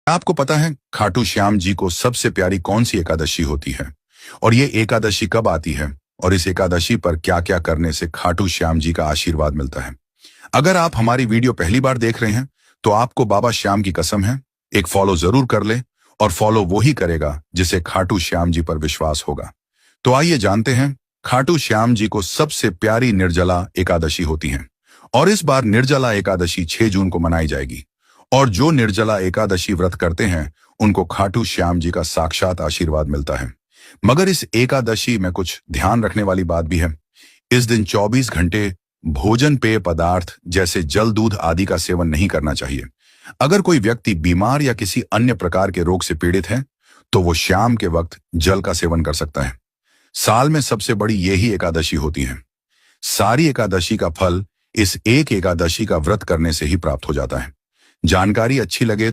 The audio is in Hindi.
आपको पता है खाटू श्याम जी को सबसे प्यारी कौन सी एकादशी होती है और ये एकादशी कब आती है और इस एकादशी पर क्या क्या करने से खाटू श्याम जी का आशीर्वाद मिलता है। अगर आप हमारी वीडियो पहली बार देख रहे हैं तो आपको बाबा श्याम की कसम है, एक फॉलो जरूर कर ले और फॉलो वो ही करेगा जिसे खाटू श्याम जी पर विश्वास होगा। तो आइए जानते हैं खाटू श्याम जी को सबसे प्यारी निर्जला एकादशी होती है और इस बार निर्जला एकादशी 6 जून को मनाई जाएगी और जो निर्जला एकादशी व्रत करते हैं उनको खाटू श्याम जी का साक्षात आशीर्वाद मिलता है। मगर इस एकादशी में कुछ ध्यान रखने वाली बात भी है। इस दिन 24 घंटे भोजन पेय पदार्थ जैसे जल दूध आदि का सेवन नहीं करना चाहिए। अगर कोई व्यक्ति बीमार या किसी अन्य प्रकार के रोग से पीड़ित है तो वो शाम के वक्त जल का सेवन कर सकता है। साल में सबसे बड़ी यही एकादशी होती है। सारी एकादशी का फल इस एक एकादशी का व्रत करने से ही प्राप्त हो जाता है। जानकारी अच्छी लगे